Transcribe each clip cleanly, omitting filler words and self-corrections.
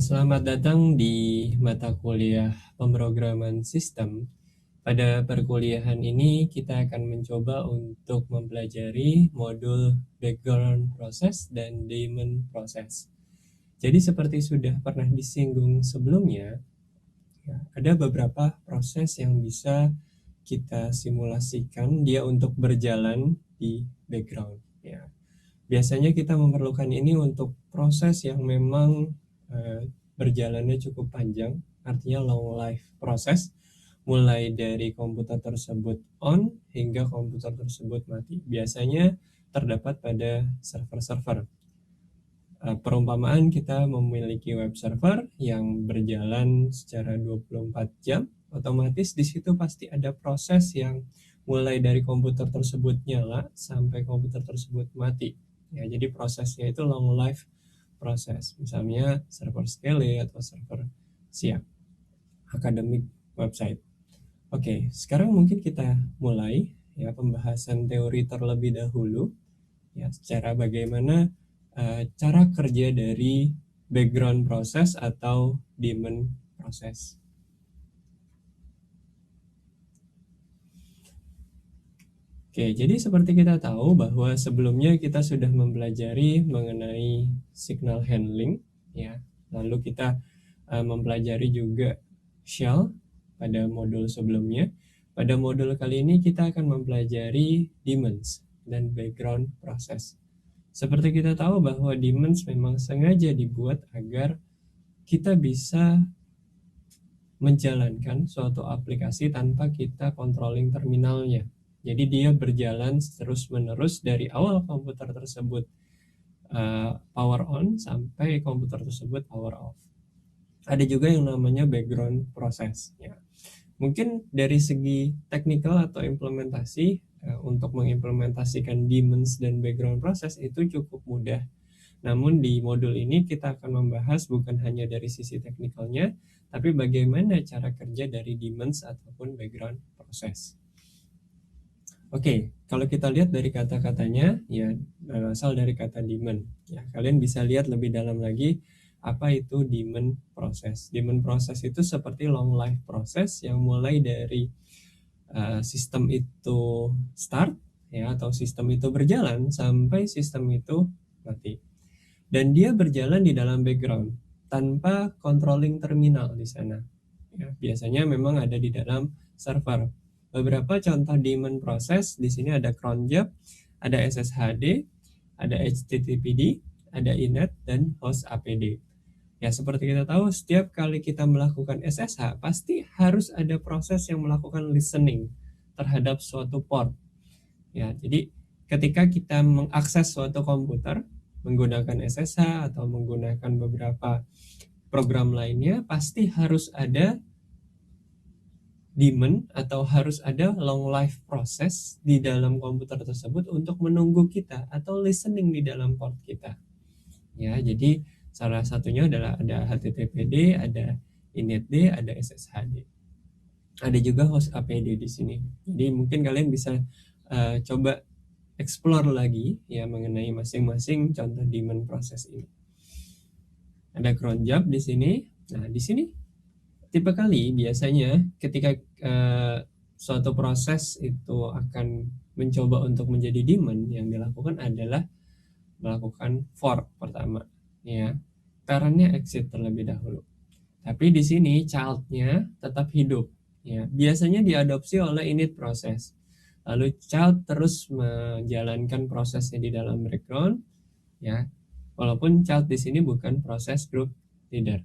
Selamat datang di mata kuliah pemrograman sistem. Pada perkuliahan ini kita akan mencoba untuk mempelajari modul background process dan daemon process. Jadi seperti sudah pernah disinggung sebelumnya, ada beberapa proses yang bisa kita simulasikan dia untuk berjalan di background. Biasanya kita memerlukan ini untuk proses yang memang berjalannya cukup panjang, artinya long life proses, mulai dari komputer tersebut on hingga komputer tersebut mati. Biasanya terdapat pada server-server. Perumpamaan kita memiliki web server yang berjalan secara 24 jam, otomatis di situ pasti ada proses yang mulai dari komputer tersebut nyala sampai komputer tersebut mati. Jadi prosesnya itu long life proses, misalnya server Scale atau server Siap academic website. Oke, sekarang mungkin kita mulai pembahasan teori terlebih dahulu, secara bagaimana cara kerja dari background proses atau daemon proses. Oke, jadi seperti kita tahu bahwa sebelumnya kita sudah mempelajari mengenai signal handling, lalu kita mempelajari juga shell pada modul sebelumnya. Pada modul kali ini kita akan mempelajari daemons dan background process. Seperti kita tahu bahwa daemons memang sengaja dibuat agar kita bisa menjalankan suatu aplikasi tanpa kita controlling terminalnya. Jadi dia berjalan terus-menerus dari awal komputer tersebut power on sampai komputer tersebut power off. Ada juga yang namanya background process. Mungkin dari segi teknikal atau implementasi, untuk mengimplementasikan daemons dan background process itu cukup mudah. Namun di modul ini kita akan membahas bukan hanya dari sisi teknikalnya, tapi bagaimana cara kerja dari daemons ataupun background process. Oke, kalau kita lihat dari kata-katanya, berasal dari kata daemon. Kalian bisa lihat lebih dalam lagi apa itu daemon proses. Daemon proses itu seperti long life proses yang mulai dari sistem itu start, atau sistem itu berjalan sampai sistem itu mati. Dan dia berjalan di dalam background tanpa controlling terminal di sana. Biasanya memang ada di dalam server. Beberapa contoh daemon proses di sini ada cron job, ada SSHD, ada HTTPD, ada init dan host APD. Seperti kita tahu, setiap kali kita melakukan SSH pasti harus ada proses yang melakukan listening terhadap suatu port. Jadi ketika kita mengakses suatu komputer menggunakan SSH atau menggunakan beberapa program lainnya, pasti harus ada daemon atau harus ada long life process di dalam komputer tersebut untuk menunggu kita atau listening di dalam port kita. Jadi salah satunya adalah ada HTTPD, ada initd, ada SSHD. Ada juga host APD di sini. Jadi mungkin kalian bisa coba explore lagi mengenai masing-masing contoh daemon proses ini. Ada cron job di sini. Nah, di sini tipe kali biasanya ketika suatu proses itu akan mencoba untuk menjadi daemon, yang dilakukan adalah melakukan fork pertama, parentnya exit terlebih dahulu. Tapi di sini childnya tetap hidup, biasanya diadopsi oleh init proses. Lalu child terus menjalankan prosesnya di dalam background, walaupun child di sini bukan proses group leader.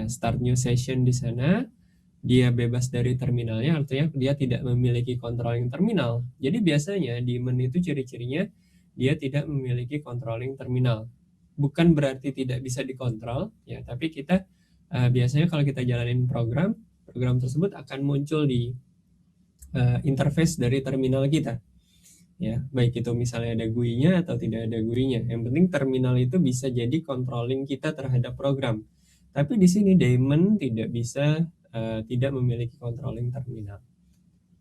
Start new session di sana, dia bebas dari terminalnya, artinya dia tidak memiliki controlling terminal. Jadi biasanya daemon itu ciri-cirinya dia tidak memiliki controlling terminal. Bukan berarti tidak bisa dikontrol, tapi kita biasanya kalau kita jalanin program tersebut akan muncul di interface dari terminal kita. Baik itu misalnya ada GUI-nya atau tidak ada GUI-nya. Yang penting terminal itu bisa jadi controlling kita terhadap program. Tapi di sini daemon tidak bisa tidak memiliki controlling terminal.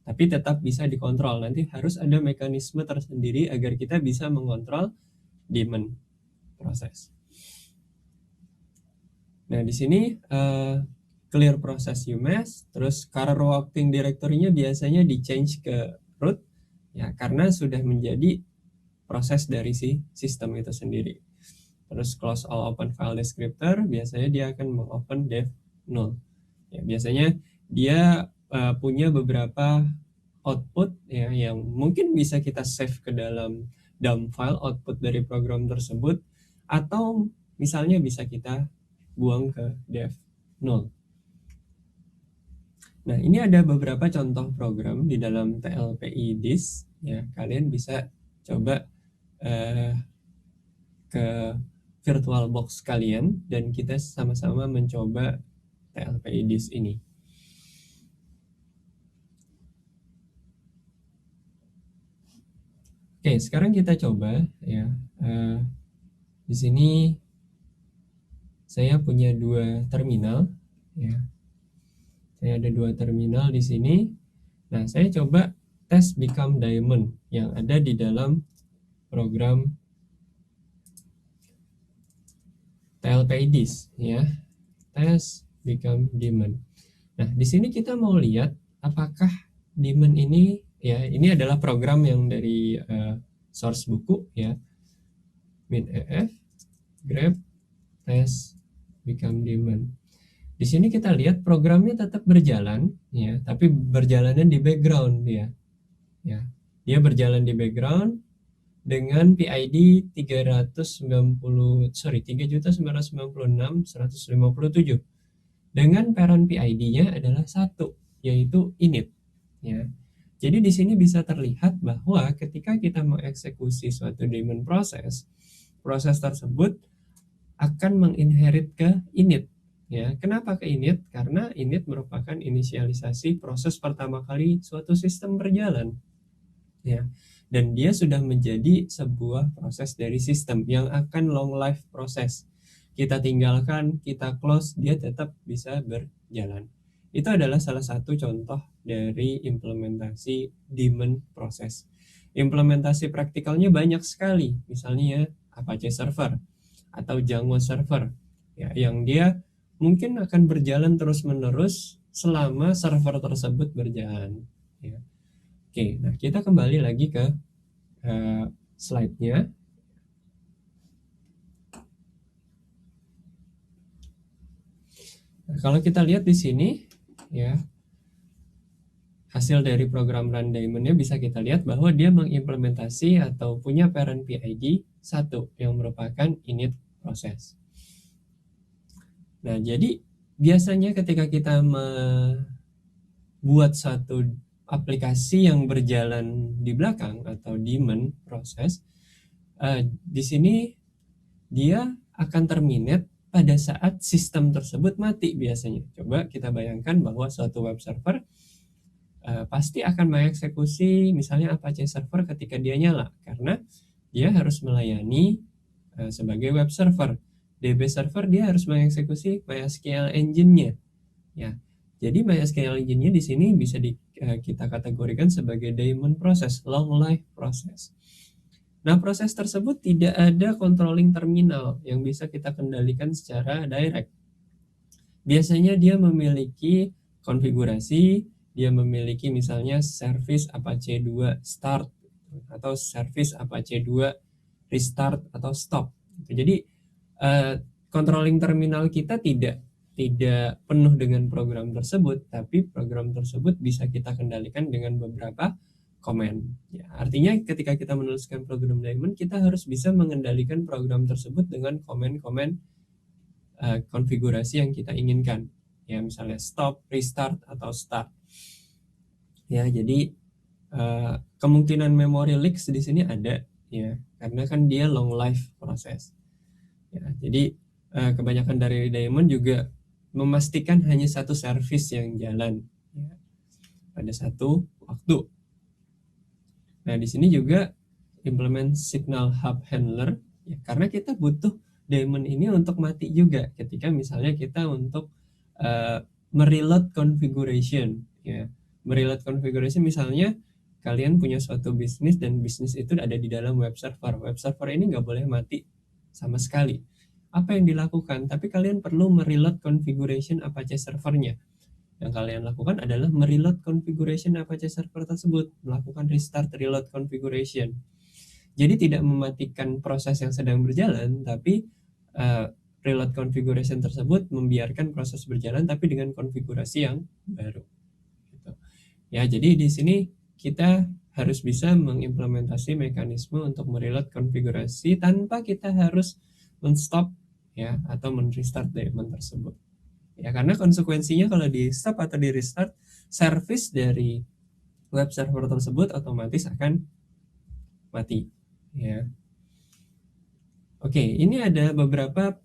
Tapi tetap bisa dikontrol. Nanti harus ada mekanisme tersendiri agar kita bisa mengontrol daemon proses. Nah, di sini clear process UMass, terus current working directory-nya biasanya di change ke root, ya karena sudah menjadi proses dari si sistem itu sendiri. Terus close all open file descriptor, biasanya dia akan mengopen dev null. Ya, biasanya dia punya beberapa output ya yang mungkin bisa kita save ke dalam dump file output dari program tersebut, atau misalnya bisa kita buang ke dev null. Nah, ini ada beberapa contoh program di dalam TLPI disk ya. Kalian bisa coba ke VirtualBox kalian dan kita sama-sama mencoba TLPI disk ini. Oke, sekarang kita coba ya. Di sini saya punya dua terminal ya. Saya ada dua terminal di sini. Nah, saya coba tes become diamond yang ada di dalam program TLPI disk ya. Tes become diamond. Nah, di sini kita mau lihat apakah daemon ini ya, ini adalah program yang dari source buku ya. minef grep tes become daemon. Di sini kita lihat programnya tetap berjalan ya, tapi berjalannya di background dia. Ya. Dia berjalan di background dengan PID 3.996.157 dengan parent PID-nya adalah 1, yaitu init ya. Jadi di sini bisa terlihat bahwa ketika kita mengeksekusi suatu daemon proses tersebut akan menginherit ke init ya. Kenapa ke init? Karena init merupakan inisialisasi proses pertama kali suatu sistem berjalan ya, dan dia sudah menjadi sebuah proses dari sistem yang akan long life proses. Kita tinggalkan, kita close, dia tetap bisa berjalan. Itu adalah salah satu contoh dari implementasi daemon proses. Implementasi praktikalnya banyak sekali, misalnya Apache Server atau Django Server ya, yang dia mungkin akan berjalan terus-menerus selama server tersebut berjalan ya. Oke, nah kita kembali lagi ke slide-nya. Nah, kalau kita lihat di sini ya, hasil dari program run daemon-nya bisa kita lihat bahwa dia mengimplementasi atau punya parent PID 1 yang merupakan init proses. Nah, jadi biasanya ketika kita membuat satu aplikasi yang berjalan di belakang atau daemon proses, di sini dia akan terminate pada saat sistem tersebut mati biasanya. Coba kita bayangkan bahwa suatu web server pasti akan mengeksekusi misalnya Apache Server ketika dia nyala, karena dia harus melayani sebagai web server. DB server dia harus mengeksekusi MySQL engine-nya. Ya. Jadi MySQL engine-nya di sini bisa kita kategorikan sebagai daemon proses, long life proses. Nah, proses tersebut tidak ada controlling terminal yang bisa kita kendalikan secara direct. Biasanya dia memiliki konfigurasi, dia memiliki misalnya service Apache 2 start atau service Apache 2 restart atau stop. Jadi controlling terminal kita tidak penuh dengan program tersebut, tapi program tersebut bisa kita kendalikan dengan beberapa command. Ya, artinya ketika kita menuliskan program daemon, kita harus bisa mengendalikan program tersebut dengan komen-komen konfigurasi yang kita inginkan. Ya, misalnya stop, restart, atau start. Ya, jadi kemungkinan memory leaks di sini ada, ya, karena kan dia long life proses. Ya, jadi kebanyakan dari daemon juga memastikan hanya satu service yang jalan ya, pada satu waktu. Nah, di sini juga implement signal hub handler ya, karena kita butuh daemon ini untuk mati juga ketika misalnya kita untuk mereload configuration ya. Mereload configuration misalnya kalian punya suatu bisnis dan bisnis itu ada di dalam web server. Web server ini nggak boleh mati sama sekali. apa yang dilakukan, tapi kalian perlu mereload configuration Apache servernya. Yang kalian lakukan adalah mereload configuration Apache server tersebut, melakukan restart reload configuration. Jadi tidak mematikan proses yang sedang berjalan, tapi reload configuration tersebut membiarkan proses berjalan tapi dengan konfigurasi yang baru. Gitu. Ya, jadi di sini kita harus bisa mengimplementasi mekanisme untuk mereload konfigurasi tanpa kita harus men-stop ya atau men-restart daemon tersebut. Ya, karena konsekuensinya kalau di stop atau di restart, service dari web server tersebut otomatis akan mati. Ya. Oke, ini ada beberapa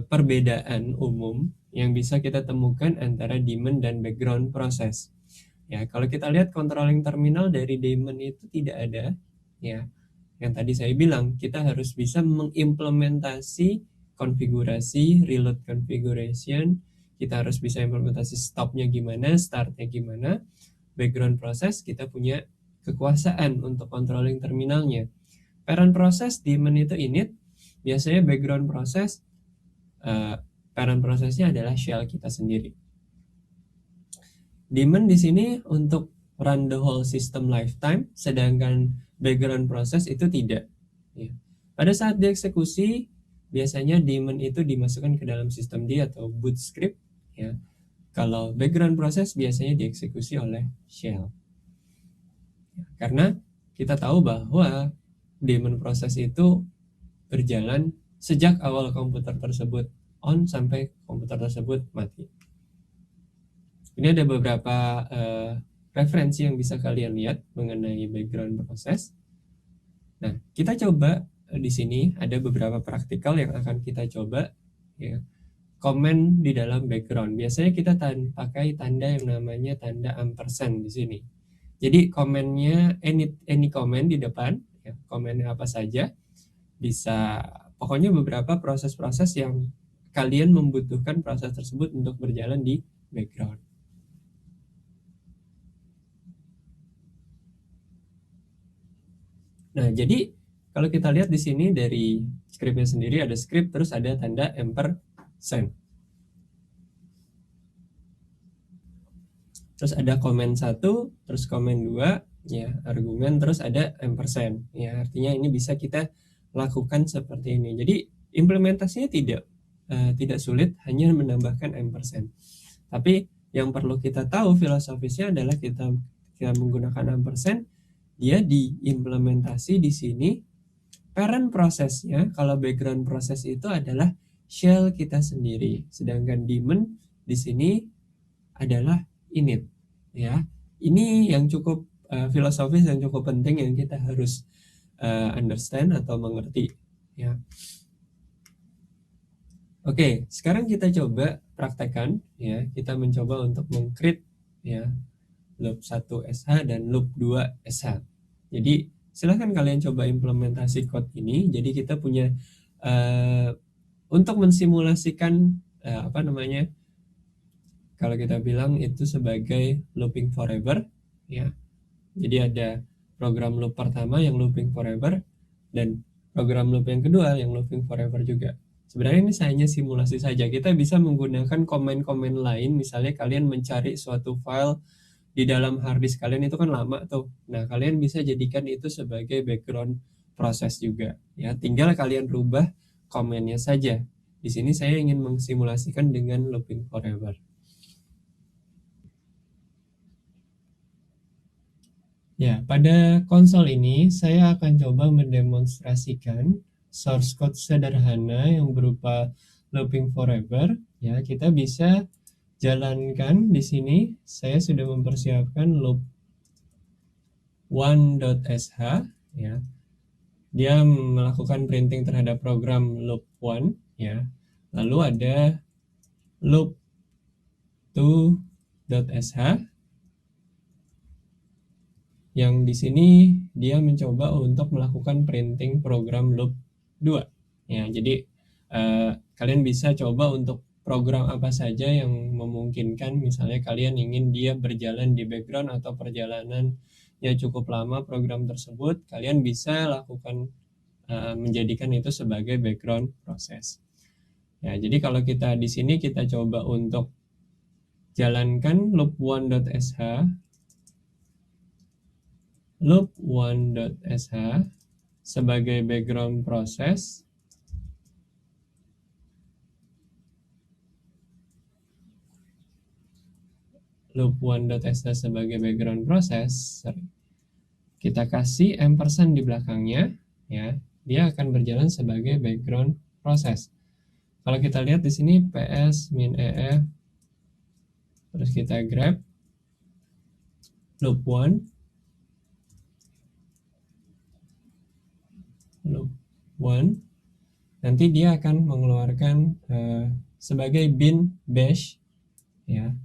perbedaan umum yang bisa kita temukan antara daemon dan background proses. Ya, kalau kita lihat controlling terminal dari daemon itu tidak ada, ya. Yang tadi saya bilang, kita harus bisa mengimplementasi konfigurasi, reload configuration, kita harus bisa implementasi stopnya gimana, startnya gimana, background proses kita punya kekuasaan untuk controlling terminalnya. Parent proses daemon itu init, biasanya background proses parent prosesnya adalah shell kita sendiri. Daemon di sini untuk run the whole system lifetime, sedangkan background proses itu tidak. Ya. Pada saat dieksekusi, biasanya daemon itu dimasukkan ke dalam sistem D atau boot script. Ya. Kalau background proses biasanya dieksekusi oleh shell. Ya, karena kita tahu bahwa daemon proses itu berjalan sejak awal komputer tersebut on sampai komputer tersebut mati. Ini ada beberapa referensi yang bisa kalian lihat mengenai background proses. Nah, kita coba di sini ada beberapa praktikal yang akan kita coba ya. Komen di dalam background. Biasanya kita pakai tanda yang namanya tanda ampersand di sini. Jadi komennya any comment di depan, ya, komennya apa saja. Bisa pokoknya beberapa proses-proses yang kalian membutuhkan proses tersebut untuk berjalan di background. Nah, jadi kalau kita lihat di sini dari scriptnya sendiri ada script terus ada tanda ampersand. Terus ada komen 1, terus komen 2, ya, argumen, terus ada ampersand. Ya, artinya ini bisa kita lakukan seperti ini. Jadi implementasinya tidak sulit, hanya menambahkan ampersand. Tapi yang perlu kita tahu filosofisnya adalah kita menggunakan ampersand, dia diimplementasi di sini. Parent prosesnya, kalau background proses itu adalah shell kita sendiri, sedangkan daemon di sini adalah init. Ya, ini yang cukup filosofis dan cukup penting yang kita harus understand atau mengerti. Ya. Oke, sekarang kita coba praktekkan. Ya, kita mencoba untuk meng-create ya loop 1 SH dan loop 2 SH. Jadi silahkan kalian coba implementasi code ini. Jadi kita punya untuk mensimulasikan apa namanya? Kalau kita bilang itu sebagai looping forever, ya. Jadi ada program loop pertama yang looping forever dan program loop yang kedua yang looping forever juga. Sebenarnya ini hanya simulasi saja. Kita bisa menggunakan komen-komen lain, misalnya kalian mencari suatu file di dalam harddisk kalian itu kan lama tuh. Nah, kalian bisa jadikan itu sebagai background proses juga. Ya, tinggal kalian rubah komennya saja. Di sini saya ingin mengsimulasikan dengan looping forever. Ya, pada konsol ini saya akan coba mendemonstrasikan source code sederhana yang berupa looping forever. Ya, kita bisa jalankan di sini. Saya sudah mempersiapkan loop 1.sh ya. Dia melakukan printing terhadap program loop 1 ya. Lalu ada loop 2.sh yang di sini dia mencoba untuk melakukan printing program loop 2. Ya, jadi kalian bisa coba untuk program apa saja yang memungkinkan, misalnya kalian ingin dia berjalan di background atau perjalanannya cukup lama program tersebut, kalian bisa lakukan menjadikan itu sebagai background proses. Ya, jadi kalau kita di sini kita coba untuk jalankan loop one.sh, loop one.sh sebagai background process. Loop one.sh sebagai background process. Kita kasih ampersand di belakangnya, ya, dia akan berjalan sebagai background process. Kalau kita lihat di sini ps min ef, terus kita grab loop one, nanti dia akan mengeluarkan sebagai bin bash, ya.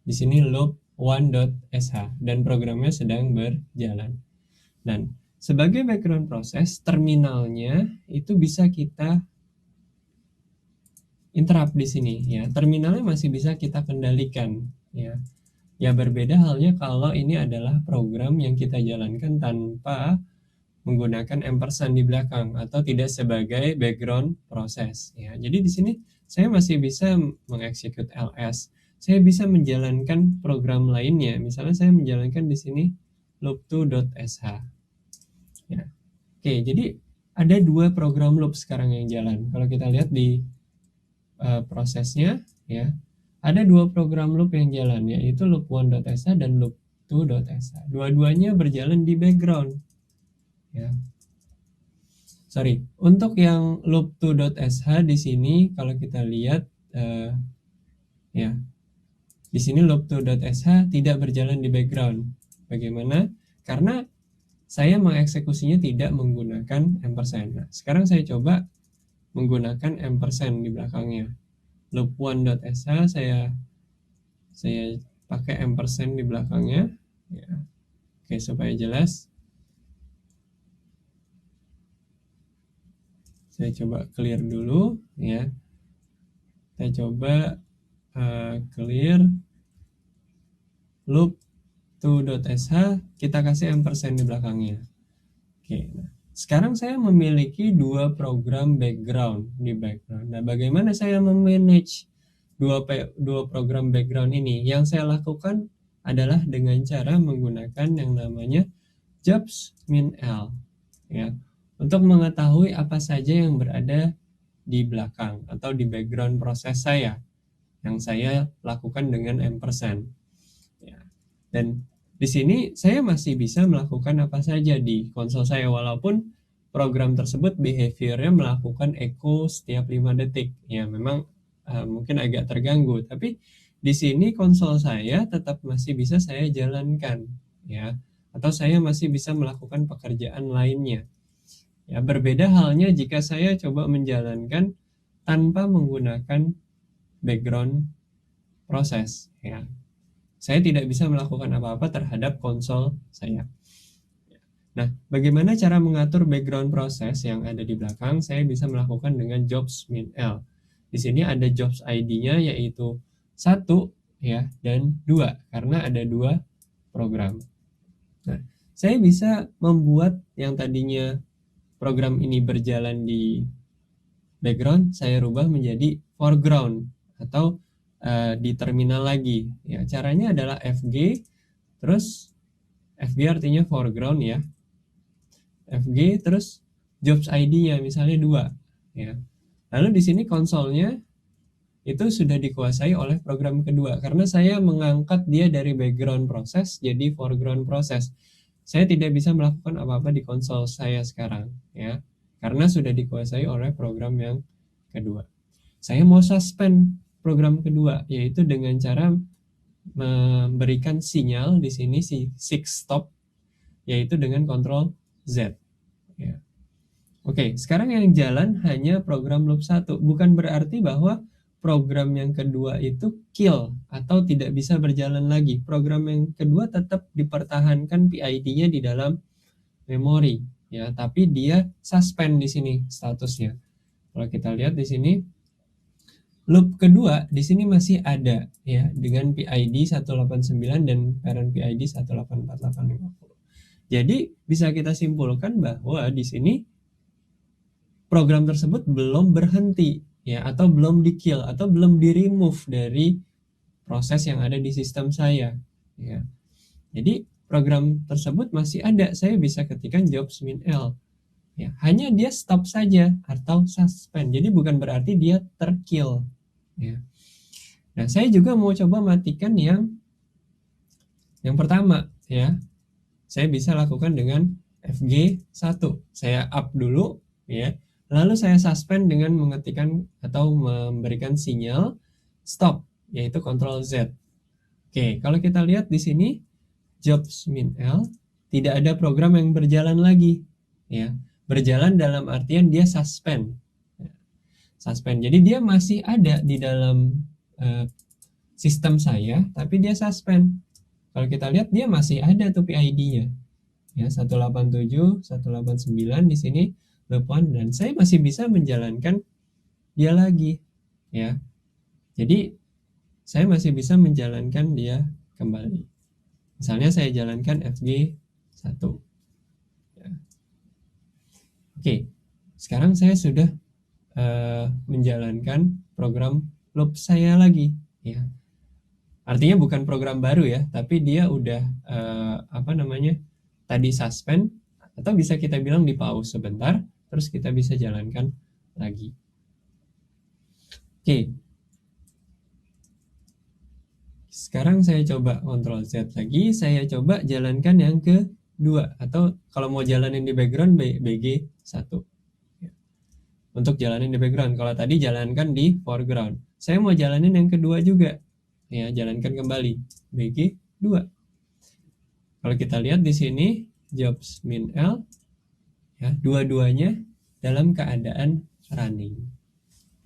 Di sini loop one.sh dan programnya sedang berjalan. Dan sebagai background process, terminalnya itu bisa kita interrupt di sini, ya. Terminalnya masih bisa kita kendalikan, ya. Ya, berbeda halnya kalau ini adalah program yang kita jalankan tanpa menggunakan ampersand di belakang atau tidak sebagai background process, ya. Jadi di sini saya masih bisa mengeksekut ls. Saya bisa menjalankan program lainnya. Misalnya saya menjalankan di sini loop2.sh. Ya. Oke, jadi ada dua program loop sekarang yang jalan. Kalau kita lihat di prosesnya, ya, ada dua program loop yang jalan, yaitu loop one.sh dan loop 2.sh. Dua-duanya berjalan di background, ya. Sorry, untuk yang loop 2.sh di sini kalau kita lihat, ya, di sini loop 2.sh tidak berjalan di background. Bagaimana? Karena saya mengeksekusinya tidak menggunakan ampersand. Nah, sekarang saya coba menggunakan ampersand di belakangnya. Loop one.sh saya pakai ampersand di belakangnya, ya. Oke, supaya jelas saya coba clear dulu, ya. Saya coba clear loop 2.sh, kita kasih ampersand di belakangnya. Oke, nah, sekarang saya memiliki dua program background di background. Nah, bagaimana saya memanage dua program background ini? Yang saya lakukan adalah dengan cara menggunakan yang namanya jobs min l, ya, untuk mengetahui apa saja yang berada di belakang atau di background proses saya yang saya lakukan dengan ampersand, ya. Dan di sini saya masih bisa melakukan apa saja di konsol saya, walaupun program tersebut behaviornya melakukan echo setiap 5 detik. Ya, memang mungkin agak terganggu, tapi di sini konsol saya tetap masih bisa saya jalankan, ya, atau saya masih bisa melakukan pekerjaan lainnya. Ya, berbeda halnya jika saya coba menjalankan tanpa menggunakan background proses, ya. Saya tidak bisa melakukan apa-apa terhadap konsol saya. Nah, bagaimana cara mengatur background proses yang ada di belakang? Saya bisa melakukan dengan jobs min l. Di sini ada jobs ID-nya yaitu 1, ya, dan 2 karena ada dua program. Nah, saya bisa membuat yang tadinya program ini berjalan di background, saya rubah menjadi foreground atau di terminal lagi, ya. Caranya adalah fg, terus fg artinya foreground, ya, fg terus jobs ID-nya misalnya 2, ya. Lalu di sini konsolnya itu sudah dikuasai oleh program kedua karena saya mengangkat dia dari background proses jadi foreground proses. Saya tidak bisa melakukan apa-apa di konsol saya sekarang, ya, karena sudah dikuasai oleh program yang kedua. Saya mau suspend program kedua, yaitu dengan cara memberikan sinyal di sini si stop, yaitu dengan kontrol Z, ya. Oke, sekarang yang jalan hanya program loop 1. Bukan berarti bahwa program yang kedua itu kill atau tidak bisa berjalan lagi. Program yang kedua tetap dipertahankan PID-nya di dalam memori, ya, tapi dia suspend di sini statusnya. Kalau kita lihat di sini, loop kedua di sini masih ada, ya, dengan PID 189 dan parent PID 184.850. Jadi bisa kita simpulkan bahwa di sini program tersebut belum berhenti, ya, atau belum di kill atau belum di remove dari proses yang ada di sistem saya, ya. Jadi program tersebut masih ada, saya bisa ketikkan jobs min L, ya, hanya dia stop saja atau suspend, jadi bukan berarti dia terkill, ya. Nah, saya juga mau coba matikan yang pertama, ya. Saya bisa lakukan dengan FG1. Saya up dulu, ya. Lalu saya suspend dengan mengetikkan atau memberikan sinyal stop, yaitu Ctrl Z. Oke, kalau kita lihat di sini jobs min L tidak ada program yang berjalan lagi, ya. Berjalan dalam artian dia suspend. Suspend. Jadi dia masih ada di dalam sistem saya, tapi dia suspend. Kalau kita lihat dia masih ada tuh PID-nya. Ya, 187, 189 di sini loop one, dan saya masih bisa menjalankan dia lagi, ya. Jadi saya masih bisa menjalankan dia kembali. Misalnya saya jalankan FG1. Ya. Oke, sekarang saya sudah menjalankan program loop saya lagi, ya. Artinya bukan program baru ya, tapi dia udah tadi suspend, atau bisa kita bilang di pause sebentar, terus kita bisa jalankan lagi. Oke. Sekarang saya coba Ctrl Z lagi, saya coba jalankan yang kedua, atau kalau mau jalanin di background BG1. Untuk jalanin di background, kalau tadi jalankan di foreground. Saya mau jalanin yang kedua juga. Ya, jalankan kembali BG2. Kalau kita lihat di sini jobs min L, ya, dua-duanya dalam keadaan running.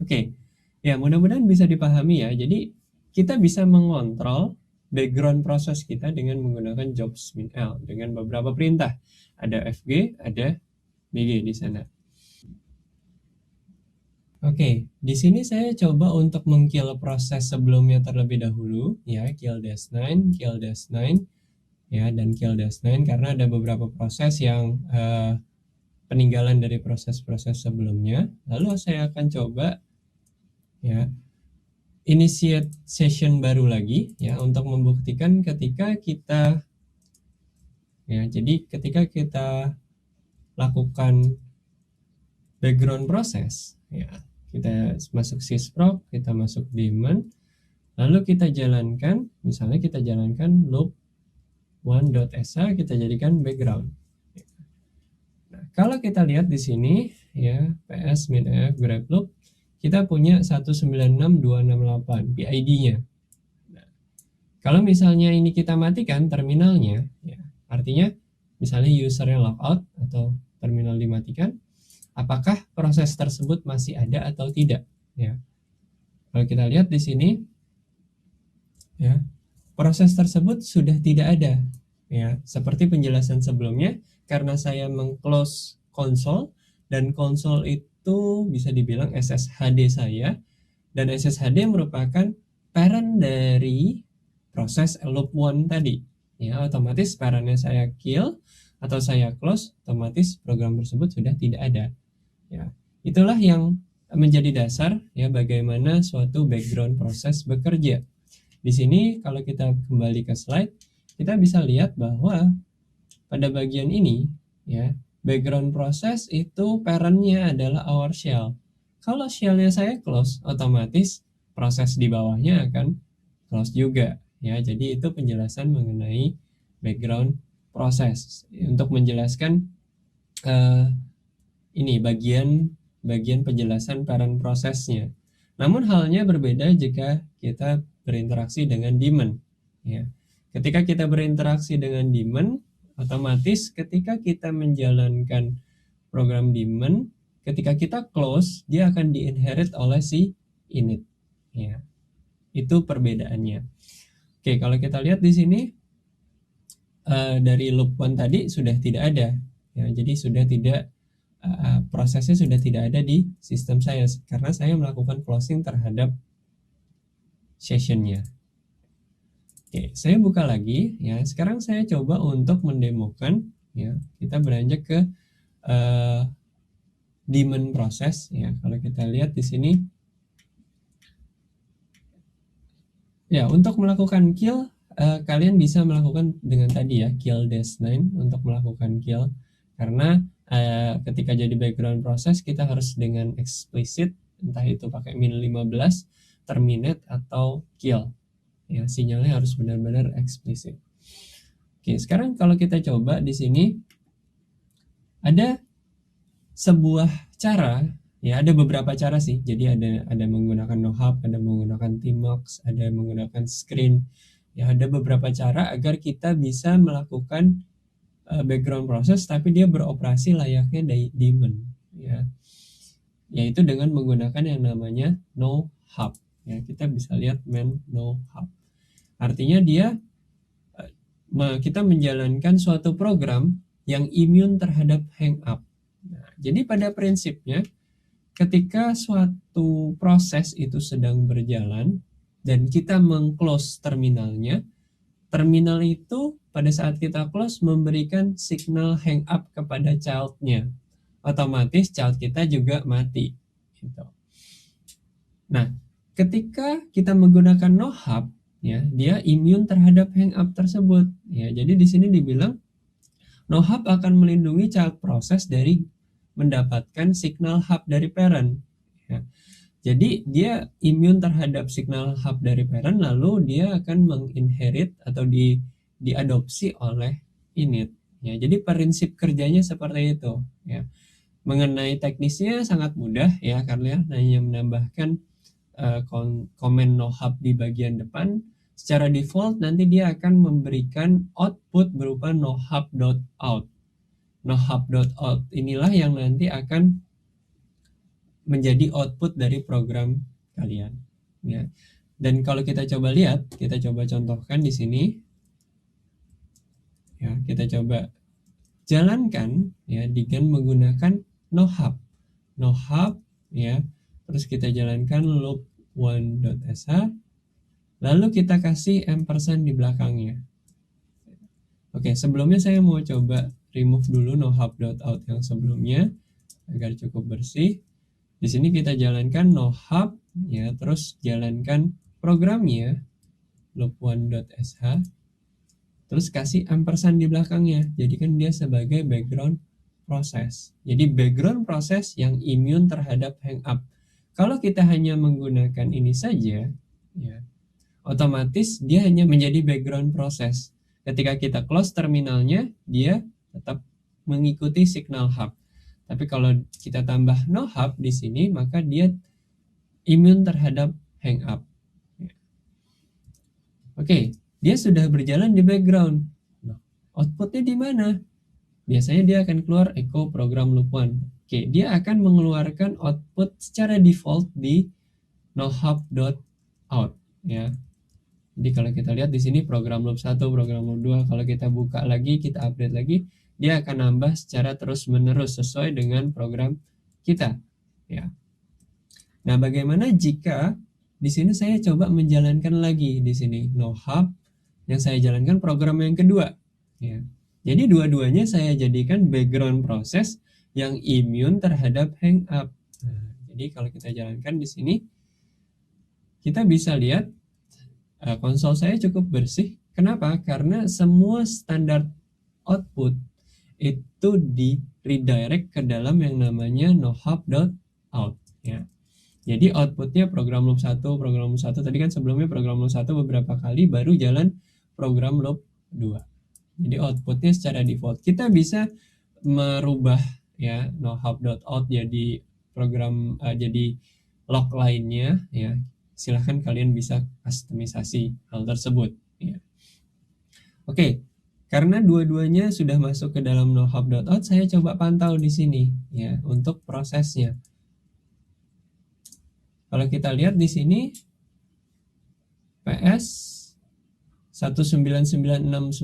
Oke. Ya, mudah-mudahan bisa dipahami ya. Jadi kita bisa mengontrol background proses kita dengan menggunakan jobs min L dengan beberapa perintah. Ada FG, ada BG di sana. Oke, di sini saya coba untuk mengkill proses sebelumnya terlebih dahulu, ya, kill -9, kill -9, ya, dan kill -9 karena ada beberapa proses yang peninggalan dari proses-proses sebelumnya. Lalu saya akan coba, ya, initiate session baru lagi, ya, untuk membuktikan ketika kita, ya, jadi ketika kita lakukan background proses, ya, kita masuk sysprop, kita masuk daemon, lalu kita jalankan, misalnya kita jalankan loop one.sa, kita jadikan background. Nah, kalau kita lihat di sini, ya, ps min f grep loop, kita punya 196.268 PID-nya. Nah, kalau misalnya ini kita matikan terminalnya, ya, artinya misalnya usernya logout atau terminal dimatikan, apakah proses tersebut masih ada atau tidak, ya. Kalau kita lihat di sini, ya, proses tersebut sudah tidak ada, ya, seperti penjelasan sebelumnya, karena saya meng-close konsol, dan konsol itu bisa dibilang SSHD saya, dan SSHD merupakan parent dari proses loop one tadi, ya. Otomatis parentnya saya kill atau saya close, otomatis program tersebut sudah tidak ada. Ya, itulah yang menjadi dasar, ya, bagaimana suatu background proses bekerja. Di sini kalau kita kembali ke slide, kita bisa lihat bahwa pada bagian ini, ya, background proses itu parentnya adalah our shell. Kalau shellnya saya close, otomatis proses di bawahnya akan close juga, ya. Jadi itu penjelasan mengenai background proses untuk menjelaskan ini bagian penjelasan parent prosesnya. Namun halnya berbeda jika kita berinteraksi dengan daemon, ya. Ketika kita berinteraksi dengan daemon, otomatis ketika kita menjalankan program daemon, ketika kita close, dia akan diinherit oleh si init, ya. Itu perbedaannya. Oke, kalau kita lihat di sini dari loop one tadi sudah tidak ada, ya. Jadi sudah tidak prosesnya sudah tidak ada di sistem saya karena saya melakukan closing terhadap sessionnya. Oke, saya buka lagi, ya. Sekarang saya coba untuk mendemokan, ya. Kita beranjak ke daemon proses, ya. Kalau kita lihat di sini Ya, untuk melakukan kill, kalian bisa melakukan dengan tadi ya, kill -9 untuk melakukan kill. Karena ketika jadi background proses kita harus dengan eksplisit, entah itu pakai -15, terminate atau kill. Ya, sinyalnya harus benar-benar eksplisit. Oke, sekarang kalau kita coba di sini ada sebuah cara, ya ada beberapa cara sih. Jadi ada menggunakan nohub, ada menggunakan tmux, ada menggunakan screen. Ya ada beberapa cara agar kita bisa melakukan background proses tapi dia beroperasi layaknya daemon, ya. Yaitu dengan menggunakan yang namanya nohub. Ya, kita bisa lihat main nohub. Artinya dia kita menjalankan suatu program yang imun terhadap hangup. Nah, jadi pada prinsipnya ketika suatu proses itu sedang berjalan dan kita mengclose terminalnya, terminal itu pada saat kita close memberikan signal hang up kepada childnya. Otomatis child kita juga mati. Gitu. Nah, ketika kita menggunakan nohub, ya, dia imun terhadap hang up tersebut. Ya, jadi di sini dibilang nohub akan melindungi child proses dari mendapatkan signal hub dari parent. Ya. Jadi dia imun terhadap signal hub dari parent, lalu dia akan menginherit atau diadopsi oleh init. Ya, jadi prinsip kerjanya seperti itu. Ya. Mengenai teknisnya sangat mudah ya, karena hanya menambahkan komen nohub di bagian depan. Secara default nanti dia akan memberikan output berupa nohub.out. Nohub.out inilah yang nanti akan menjadi output dari program kalian, ya. Dan kalau kita coba lihat, kita coba contohkan di sini, ya, kita coba jalankan ya dengan menggunakan nohub, ya. Terus kita jalankan loop one.sh, lalu kita kasih ampersand di belakangnya. Oke, sebelumnya saya mau coba remove dulu nohub.out yang sebelumnya agar cukup bersih. Di sini kita jalankan nohub, ya, terus jalankan programnya loop one.sh, terus kasih ampersand di belakangnya. Jadikan dia sebagai background proses. Jadi background proses yang imun terhadap hangup. Kalau kita hanya menggunakan ini saja, ya, otomatis dia hanya menjadi background proses. Ketika kita close terminalnya, dia tetap mengikuti signal hub. Tapi kalau kita tambah no hub di sini, maka dia imun terhadap hang up. Oke, dia sudah berjalan di background. Nah, outputnya di mana? Biasanya dia akan keluar echo program loop one. Oke, dia akan mengeluarkan output secara default di nohub.out, ya. Jadi kalau kita lihat di sini program loop 1, program loop 2, kalau kita buka lagi, kita update lagi, dia akan nambah secara terus-menerus sesuai dengan program kita, ya. Nah, bagaimana jika di sini saya coba menjalankan lagi di sini nohub yang saya jalankan program yang kedua, ya. Jadi dua-duanya saya jadikan background proses yang imun terhadap hang up. Nah, jadi kalau kita jalankan di sini, kita bisa lihat konsol saya cukup bersih. Kenapa? Karena semua standar output itu di redirect ke dalam yang namanya nohub.out, ya. Jadi outputnya program loop 1, program loop 1 tadi kan sebelumnya program loop 1 beberapa kali baru jalan program loop 2. Jadi outputnya secara default. Kita bisa merubah ya nohub.out jadi program jadi log lainnya, ya. Silahkan kalian bisa customisasi hal tersebut, ya. Oke, karena dua-duanya sudah masuk ke dalam nohub.out, saya coba pantau di sini ya untuk prosesnya. Kalau kita lihat di sini PS 199.690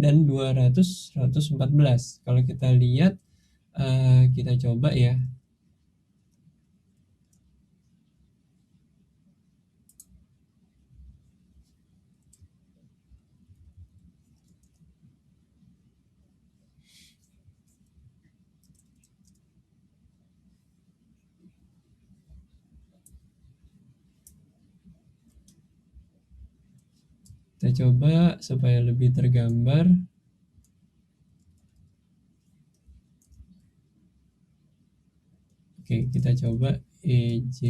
dan 200.114. Kalau kita lihat kita coba ya. Kita coba supaya lebih tergambar. Oke, kita coba EJ.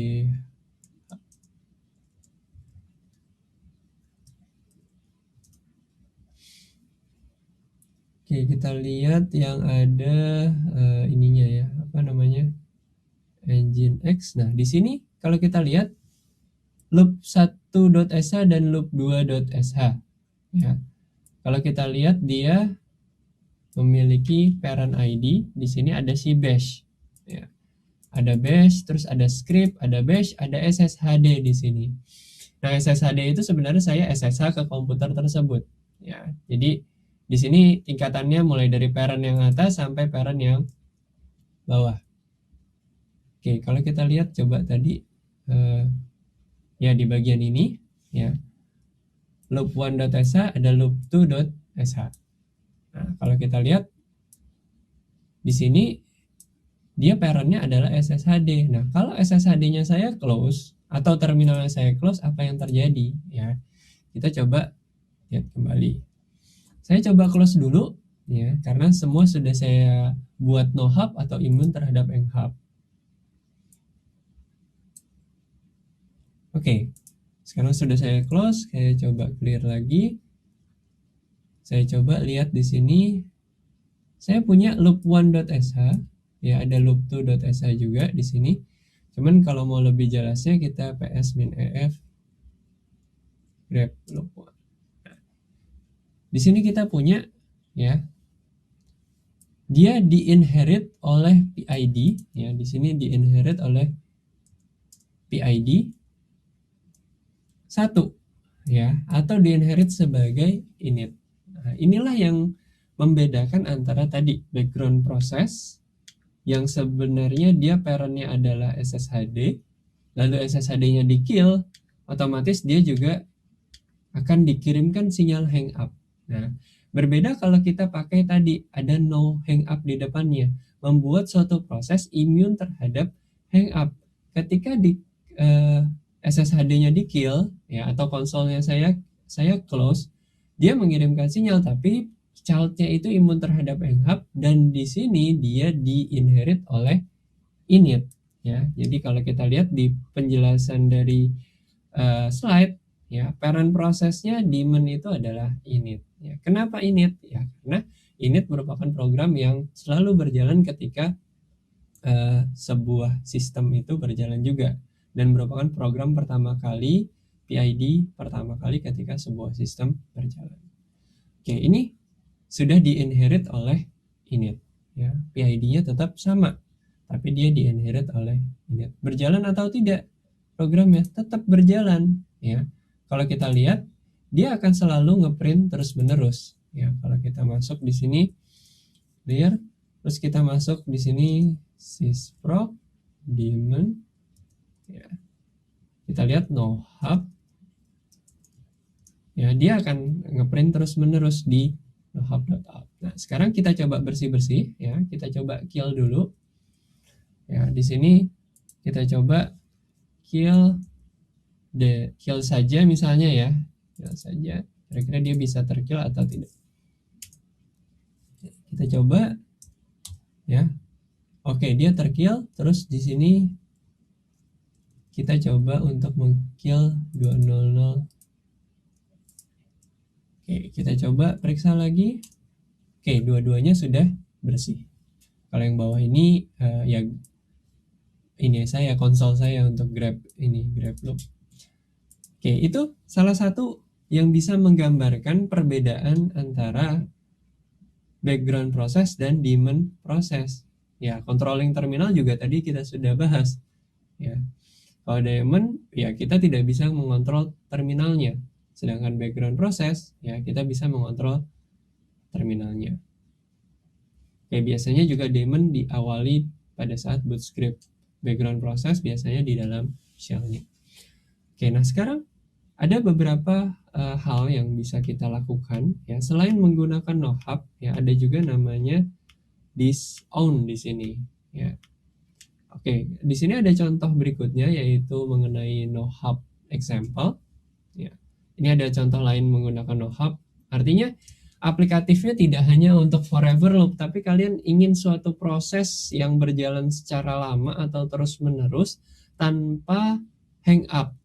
Oke, kita lihat yang ada ininya ya, apa namanya? Nginx. Nah, di sini kalau kita lihat loop 1.sh dan loop 2.sh ya. Kalau kita lihat dia memiliki parent ID, di sini ada si bash ya. Ada bash, terus ada script, ada bash, ada SSHD di sini. Nah, SSHD itu sebenarnya saya SSH ke komputer tersebut ya. Jadi di sini tingkatannya mulai dari parent yang atas sampai parent yang bawah. Oke, kalau kita lihat coba tadi ya di bagian ini ya. Loop 1.sh ada loop 2.sh. Nah, kalau kita lihat di sini dia parentnya adalah SSHD. Nah, kalau SSHD-nya saya close atau terminalnya saya close, apa yang terjadi ya? Kita coba lihat kembali. Saya coba close dulu ya, karena semua sudah saya buat no hub atau imun terhadap nhub. Oke. Sekarang sudah saya close, saya coba clear lagi. Saya coba lihat di sini. Saya punya loop 1.sh, ya ada loop 2.sh juga di sini. Cuman kalau mau lebih jelasnya kita ps-ef grep loop 1. Nah, di sini kita punya ya, dia di-inherit oleh PID ya, di sini di-inherit oleh PID 1 ya, atau di-inherit sebagai init. Nah, inilah yang membedakan antara tadi background proses yang sebenarnya dia parentnya adalah SSHD, lalu SSHD-nya di kill, otomatis dia juga akan dikirimkan sinyal hang up. Nah, berbeda kalau kita pakai tadi ada no hang up di depannya, membuat suatu proses imun terhadap hang up. Ketika di SSHD-nya di kill ya, atau konsolnya saya close, dia mengirimkan sinyal tapi childnya itu imun terhadap nhub, dan di sini dia di-inherit oleh init ya. Jadi kalau kita lihat di penjelasan dari slide ya, parent prosesnya daemon itu adalah init ya. Kenapa init ya? Karena init merupakan program yang selalu berjalan ketika sebuah sistem itu berjalan juga, dan merupakan program pertama kali, PID pertama kali ketika sebuah sistem berjalan. Oke, ini sudah di-inherit oleh init ya. PID-nya tetap sama, tapi dia di-inherit oleh init. Berjalan atau tidak programnya? Tetap berjalan ya. Kalau kita lihat, dia akan selalu ngeprint terus-menerus ya. Kalau kita masuk di sini clear, terus kita masuk di sini sysproc daemon ya. Kita lihat no hub ya, dia akan ngeprint terus-menerus di no hub.out. Nah, sekarang kita coba bersih-bersih ya. Kita coba kill dulu. Ya, di sini kita coba kill saja misalnya ya. Kill saja. Kira-kira dia bisa terkill atau tidak. Kita coba ya. Oke, dia terkill. Terus di sini kita coba untuk mengkill 200. Oke, kita coba periksa lagi. Oke, dua-duanya sudah bersih. Kalau yang bawah ini ya ini saya konsol saya untuk grab loop. Oke, itu salah satu yang bisa menggambarkan perbedaan antara background proses dan daemon proses. Ya, controlling terminal juga tadi kita sudah bahas. Ya. Kalau daemon ya kita tidak bisa mengontrol terminalnya. Sedangkan background proses ya kita bisa mengontrol terminalnya. Kayak biasanya juga daemon diawali pada saat boot script. Background proses biasanya di dalam shell-nya. Oke, nah sekarang ada beberapa hal yang bisa kita lakukan ya, selain menggunakan no hub ya, ada juga namanya disown di sini ya. Oke, di sini ada contoh berikutnya yaitu mengenai no hub example ya. Ini ada contoh lain menggunakan NoHub. Artinya aplikatifnya tidak hanya untuk forever loop, tapi kalian ingin suatu proses yang berjalan secara lama atau terus menerus tanpa hang up,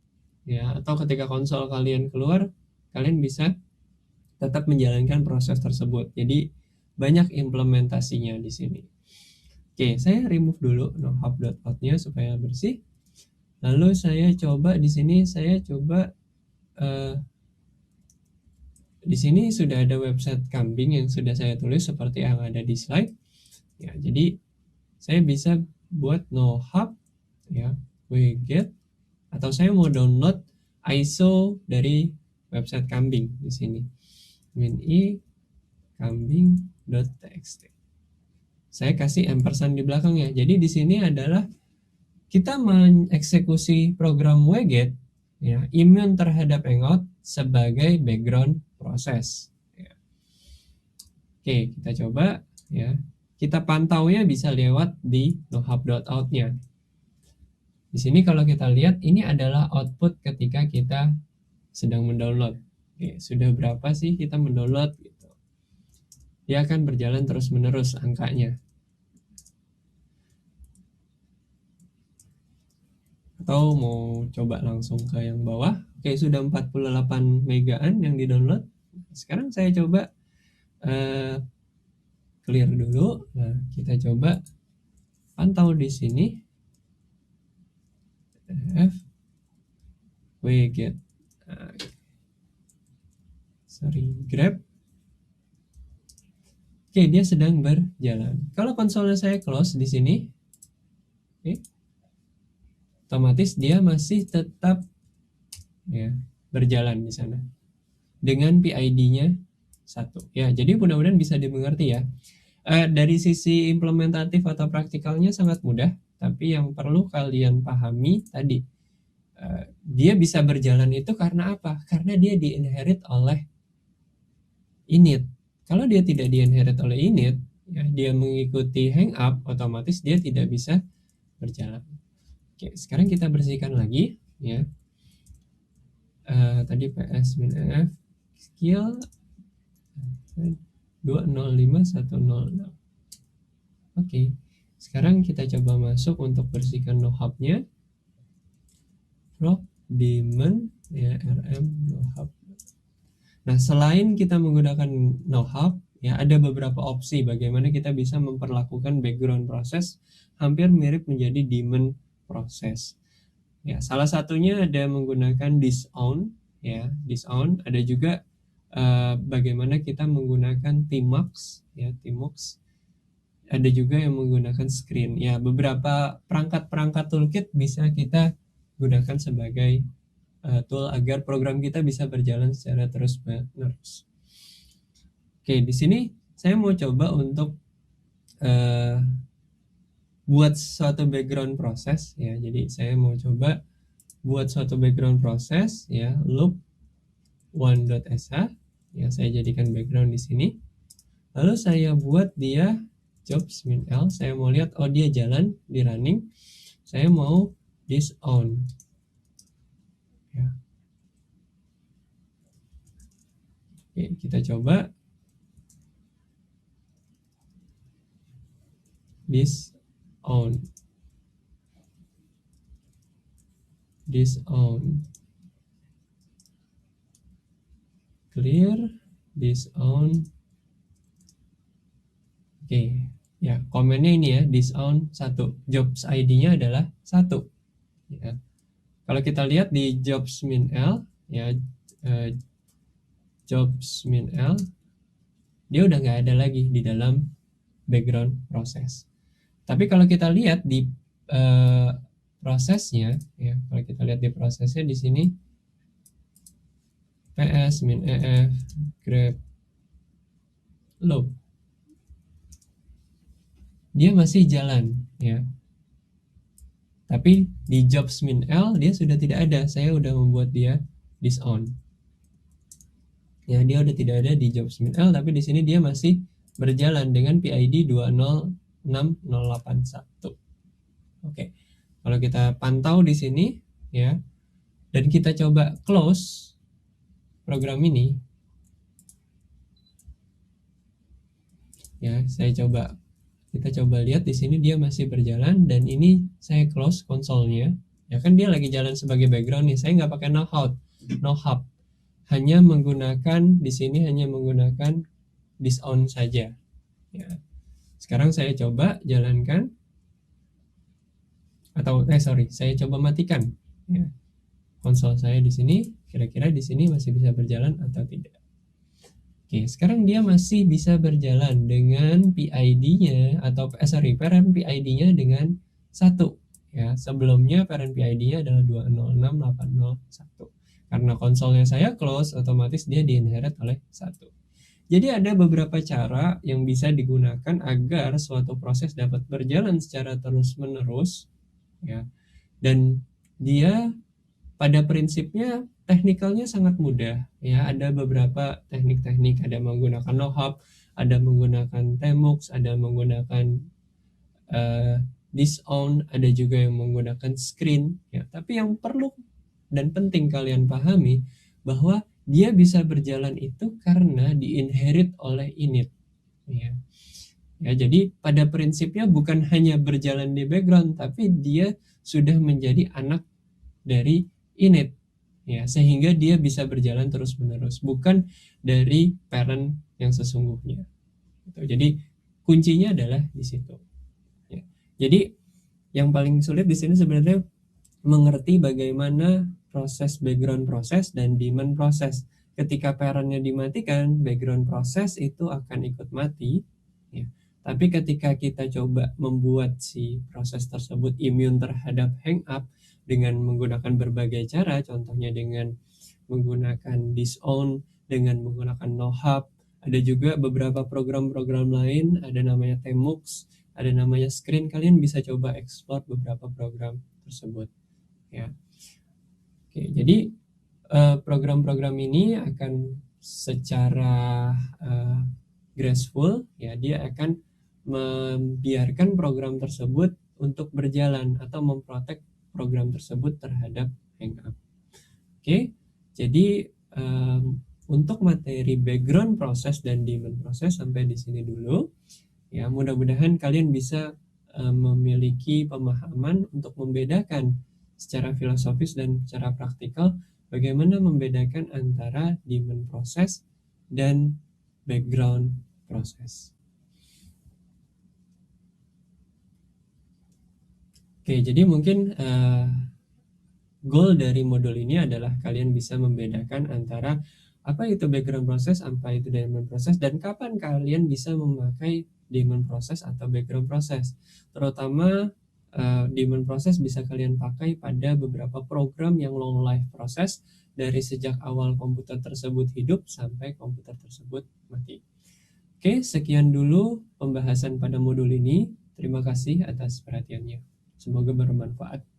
ya, atau ketika konsol kalian keluar, kalian bisa tetap menjalankan proses tersebut. Jadi banyak implementasinya di sini. Oke, saya remove dulu nohub.out-nya supaya bersih. Lalu saya coba di sini, di sini sudah ada website kambing yang sudah saya tulis seperti yang ada di slide. Ya, jadi saya bisa buat nohub, ya, widget, atau saya mau download ISO dari website kambing di sini. Min-i kambing.txt. Saya kasih ampersand di belakangnya. Jadi di sini adalah kita mengeksekusi program widget, ya, immune terhadap Hangout sebagai background proses. Ya. Oke, kita coba, ya. Kita pantaunya bisa lewat di nohub.out-nya. Di sini kalau kita lihat, ini adalah output ketika kita sedang mendownload. Oke, sudah berapa sih kita mendownload? Gitu. Dia akan berjalan terus-menerus angkanya. Atau mau coba langsung ke yang bawah. Oke, sudah 48 megaan yang di-download. Sekarang saya coba clear dulu. Nah, kita coba pantau di sini. PDF widget. Nah, grab. Oke, dia sedang berjalan. Kalau konsolnya saya close di sini, oke, otomatis dia masih tetap, ya, berjalan di sana dengan PID-nya 1. Ya, jadi mudah-mudahan bisa dimengerti ya. Dari sisi implementatif atau praktikalnya sangat mudah, tapi yang perlu kalian pahami tadi, dia bisa berjalan itu karena apa? Karena dia di-inherit oleh init. Kalau dia tidak di-inherit oleh init, ya, dia mengikuti hang up, otomatis dia tidak bisa berjalan. Oke, sekarang kita bersihkan lagi, ya. Tadi ps-f skill 205106. Oke, sekarang kita coba masuk untuk bersihkan nohub-nya. Proc daemon, ya, rm nohub. Nah, selain kita menggunakan nohub, ya, ada beberapa opsi bagaimana kita bisa memperlakukan background proses hampir mirip menjadi daemon proses. Ya, salah satunya ada menggunakan disown, ya, disown. Ada juga bagaimana kita menggunakan tmux, ya, tmux. Ada juga yang menggunakan screen. Ya, beberapa perangkat-perangkat toolkit bisa kita gunakan sebagai tool agar program kita bisa berjalan secara terus-menerus. Oke, di sini saya mau coba untuk buat suatu background proses, ya. Jadi saya mau coba buat suatu background proses, ya, loop one.sh, ya, saya jadikan background di sini. Lalu saya buat dia jobs min l. Saya mau lihat, oh, dia jalan di running. Saya mau disown, ya. Oke, kita coba disown, clear, disown. Oke, ya, komennya ini ya, disown 1. Jobs ID-nya adalah 1. Ya. Kalau kita lihat di jobs min l, ya, jobs min l, dia udah nggak ada lagi di dalam background proses. Tapi kalau kita lihat di prosesnya, ya, kalau kita lihat di prosesnya di sini ps min ef grep loop, dia masih jalan, ya. Tapi di jobs min l dia sudah tidak ada. Saya udah membuat dia disown. Ya, dia udah tidak ada di jobs min l, tapi di sini dia masih berjalan dengan PID 206081. Oke. Kalau kita pantau di sini, ya, dan kita coba close, program ini, ya kita coba lihat di sini dia masih berjalan, dan ini saya close konsolnya. Ya kan dia lagi jalan sebagai background nih. Saya nggak pakai no hub, hanya menggunakan di sini hanya menggunakan this on saja. Ya. Sekarang saya coba jalankan, atau saya coba matikan. Ya. Konsol saya di sini, kira-kira di sini masih bisa berjalan atau tidak. Oke, sekarang dia masih bisa berjalan dengan PID-nya atau parent PID-nya dengan 1. Ya, sebelumnya parent PID-nya adalah 206.801. Karena konsolnya saya close, otomatis dia di-inherit oleh 1. Jadi ada beberapa cara yang bisa digunakan agar suatu proses dapat berjalan secara terus-menerus, ya. Dan dia pada prinsipnya teknikalnya sangat mudah, ya. Ada beberapa teknik-teknik, ada menggunakan no hub, ada menggunakan tmux, ada menggunakan disown, ada juga yang menggunakan screen, ya. Tapi yang perlu dan penting kalian pahami bahwa dia bisa berjalan itu karena diinherit oleh init, ya. Ya, jadi pada prinsipnya bukan hanya berjalan di background, tapi dia sudah menjadi anak dari init, ya, sehingga dia bisa berjalan terus-menerus, bukan dari parent yang sesungguhnya. Jadi kuncinya adalah di situ. Ya. Jadi yang paling sulit di sini sebenarnya mengerti bagaimana proses background proses dan daemon proses. Ketika parentnya dimatikan, background proses itu akan ikut mati. Ya. Tapi ketika kita coba membuat si proses tersebut immune terhadap hang up dengan menggunakan berbagai cara, contohnya dengan menggunakan disown, dengan menggunakan no hub, ada juga beberapa program-program lain, ada namanya tmux, ada namanya screen. Kalian bisa coba explore beberapa program tersebut, ya. Oke, jadi program-program ini akan secara graceful, ya, dia akan membiarkan program tersebut untuk berjalan atau memprotek program tersebut terhadap hang up. Oke, jadi untuk materi background proses dan daemon proses sampai di sini dulu. Ya, mudah-mudahan kalian bisa memiliki pemahaman untuk membedakan secara filosofis dan secara praktikal bagaimana membedakan antara daemon proses dan background proses. Oke, jadi mungkin goal dari modul ini adalah kalian bisa membedakan antara apa itu background proses, apa itu daemon proses, dan kapan kalian bisa memakai daemon proses atau background proses. Terutama daemon proses bisa kalian pakai pada beberapa program yang long life proses dari sejak awal komputer tersebut hidup sampai komputer tersebut mati. Oke, sekian dulu pembahasan pada modul ini. Terima kasih atas perhatiannya. Semoga bermanfaat.